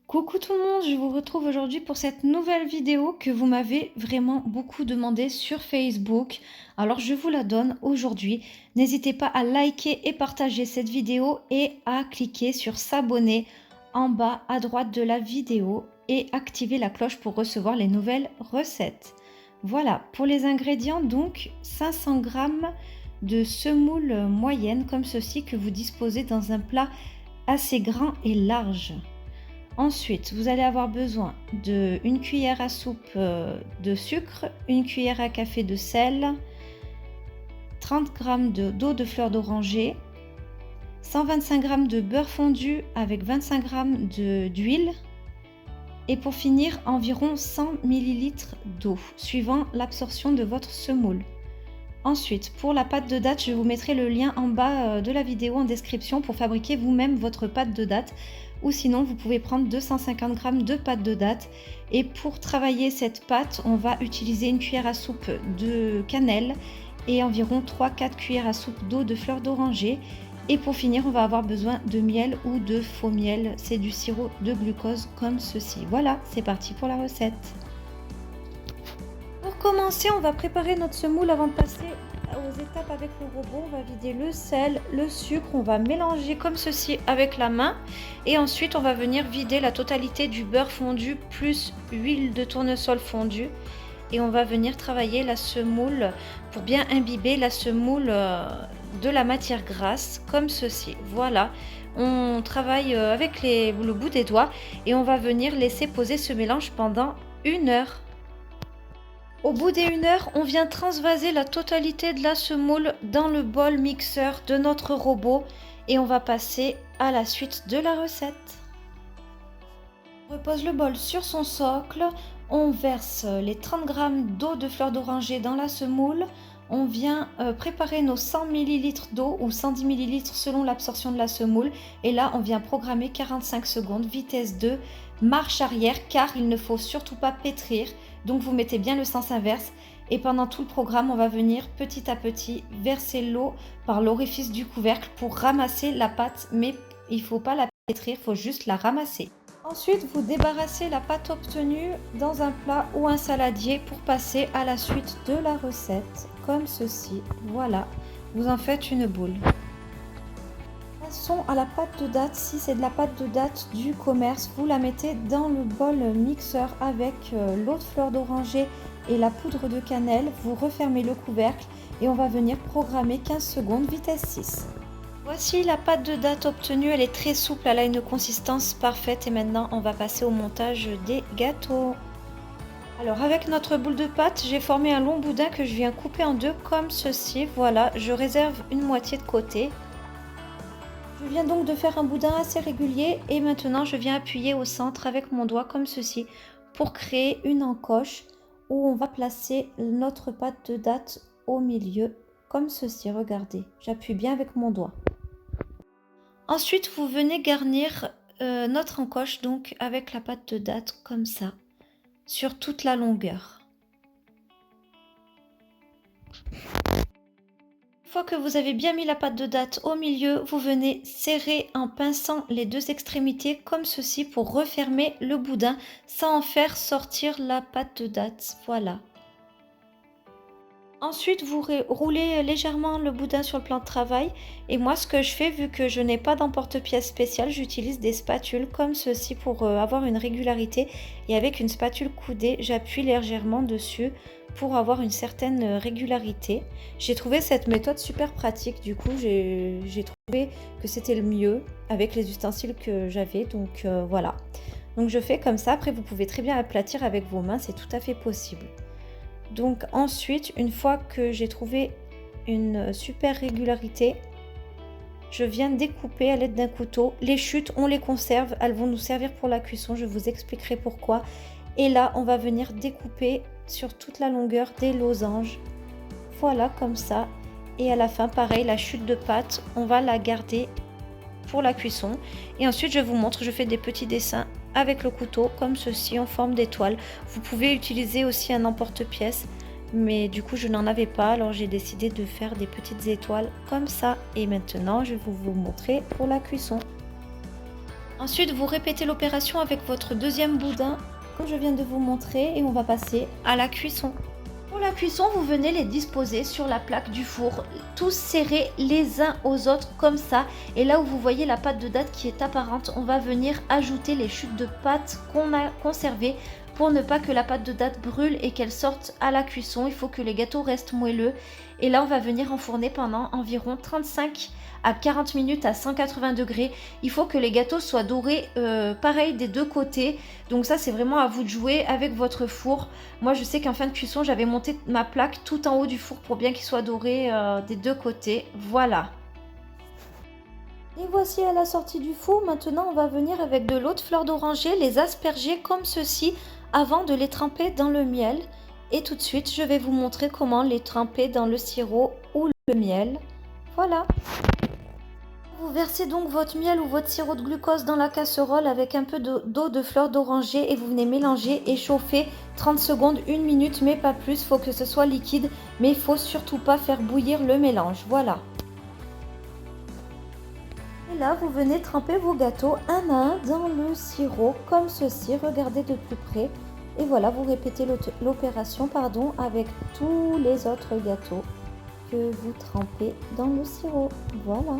Coucou tout le monde, je vous retrouve aujourd'hui pour cette nouvelle vidéo que vous m'avez vraiment beaucoup demandé sur Facebook. Alors je vous la donne aujourd'hui. N'hésitez pas à liker et partager cette vidéo et à cliquer sur s'abonner en bas à droite de la vidéo et activer la cloche pour recevoir les nouvelles recettes. Voilà, pour les ingrédients donc 500 g de semoule moyenne comme ceci que vous disposez dans un plat assez grand et large. Ensuite, vous allez avoir besoin d'une cuillère à soupe de sucre, une cuillère à café de sel, 30 g d'eau de fleur d'oranger, 125 g de beurre fondu avec 25 g d'huile et pour finir environ 100 ml d'eau suivant l'absorption de votre semoule. Ensuite, pour la pâte de date, je vous mettrai le lien en bas de la vidéo en description pour fabriquer vous-même votre pâte de date. Ou sinon, vous pouvez prendre 250 g de pâte de date. Et pour travailler cette pâte, on va utiliser une cuillère à soupe de cannelle et environ 3-4 cuillères à soupe d'eau de fleur d'oranger. Et pour finir, on va avoir besoin de miel ou de faux miel. C'est du sirop de glucose comme ceci. Voilà, c'est parti pour la recette. Pour commencer, on va préparer notre semoule avant de passer aux étapes avec le robot. On va vider le sel, le sucre, on va mélanger comme ceci avec la main et ensuite on va venir vider la totalité du beurre fondu plus huile de tournesol fondue et on va venir travailler la semoule pour bien imbiber la semoule de la matière grasse comme ceci. Voilà, on travaille avec le bout des doigts et on va venir laisser poser ce mélange pendant 1 heure. Au bout des 1 heure, on vient transvaser la totalité de la semoule dans le bol mixeur de notre robot et on va passer à la suite de la recette. On repose le bol sur son socle, on verse les 30 g d'eau de fleur d'oranger dans la semoule, on vient préparer nos 100 ml d'eau ou 110 ml selon l'absorption de la semoule et là on vient programmer 45 secondes, vitesse 2, marche arrière car il ne faut surtout pas pétrir. Donc vous mettez bien le sens inverse et pendant tout le programme, on va venir petit à petit verser l'eau par l'orifice du couvercle pour ramasser la pâte, mais il ne faut pas la pétrir, il faut juste la ramasser. Ensuite, vous débarrassez la pâte obtenue dans un plat ou un saladier pour passer à la suite de la recette, comme ceci. Voilà, vous en faites une boule. Passons à la pâte de date. Si c'est de la pâte de date du commerce, vous la mettez dans le bol mixeur avec l'eau de fleur d'oranger et la poudre de cannelle. Vous refermez le couvercle et on va venir programmer 15 secondes, vitesse 6. Voici la pâte de date obtenue. Elle est très souple, elle a une consistance parfaite et maintenant on va passer au montage des gâteaux. Alors avec notre boule de pâte, j'ai formé un long boudin que je viens couper en deux comme ceci. Voilà, je réserve une moitié de côté. Je viens donc de faire un boudin assez régulier et maintenant je viens appuyer au centre avec mon doigt comme ceci pour créer une encoche où on va placer notre pâte de date au milieu comme ceci. Regardez, j'appuie bien avec mon doigt. Ensuite, vous venez garnir notre encoche donc avec la pâte de date comme ça sur toute la longueur. Une fois que vous avez bien mis la pâte de date au milieu, vous venez serrer en pinçant les deux extrémités comme ceci pour refermer le boudin sans en faire sortir la pâte de date. Voilà. Ensuite, vous roulez légèrement le boudin sur le plan de travail et moi ce que je fais, vu que je n'ai pas d'emporte-pièce spécial, j'utilise des spatules comme ceci pour avoir une régularité et avec une spatule coudée, j'appuie légèrement dessus pour avoir une certaine régularité. J'ai trouvé cette méthode super pratique, du coup j'ai trouvé que c'était le mieux avec les ustensiles que j'avais, donc voilà. Donc je fais comme ça, après vous pouvez très bien aplatir avec vos mains, c'est tout à fait possible. Donc ensuite, une fois que j'ai trouvé une super régularité, je viens découper à l'aide d'un couteau. Les chutes, on les conserve, elles vont nous servir pour la cuisson, je vous expliquerai pourquoi. Et là, on va venir découper sur toute la longueur des losanges. Voilà, comme ça. Et à la fin, pareil, la chute de pâte, on va la garder pour la cuisson. Et ensuite, je vous montre, je fais des petits dessins avec le couteau comme ceci en forme d'étoile. Vous pouvez utiliser aussi un emporte-pièce, mais du coup je n'en avais pas, alors j'ai décidé de faire des petites étoiles comme ça. Et maintenant je vais vous montrer pour la cuisson. Ensuite, vous répétez l'opération avec votre deuxième boudin, comme je viens de vous montrer, et on va passer à la cuisson. Pour la cuisson, vous venez les disposer sur la plaque du four, tous serrés les uns aux autres comme ça. Et là où vous voyez la pâte de date qui est apparente, on va venir ajouter les chutes de pâte qu'on a conservées pour ne pas que la pâte de date brûle et qu'elle sorte à la cuisson. Il faut que les gâteaux restent moelleux. Et là, on va venir enfourner pendant environ 35 à 40 minutes à 180 degrés. Il faut que les gâteaux soient dorés pareil des deux côtés. Donc ça, c'est vraiment à vous de jouer avec votre four. Moi, je sais qu'en fin de cuisson, j'avais monté ma plaque tout en haut du four pour bien qu'il soit doré des deux côtés. Voilà. Et voici à la sortie du four. Maintenant, on va venir avec de l'eau de fleur d'oranger, les asperger comme ceci avant de les tremper dans le miel. Et tout de suite, je vais vous montrer comment les tremper dans le sirop ou le miel. Voilà. Vous versez donc votre miel ou votre sirop de glucose dans la casserole avec un peu d'eau de fleur d'oranger et vous venez mélanger et chauffer 30 secondes, 1 minute, mais pas plus. Il faut que ce soit liquide, mais il ne faut surtout pas faire bouillir le mélange. Voilà. Et là, vous venez tremper vos gâteaux un à un dans le sirop, comme ceci. Regardez de plus près. Et voilà, vous répétez l'opération avec tous les autres gâteaux que vous trempez dans le sirop. Voilà.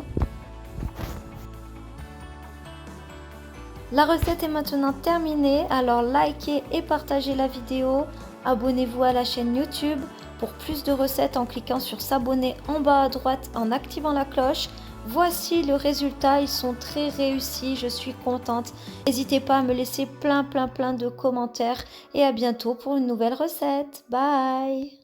La recette est maintenant terminée, alors likez et partagez la vidéo. Abonnez-vous à la chaîne YouTube pour plus de recettes en cliquant sur s'abonner en bas à droite en activant la cloche. Voici le résultat, ils sont très réussis, je suis contente. N'hésitez pas à me laisser plein de commentaires et à bientôt pour une nouvelle recette. Bye!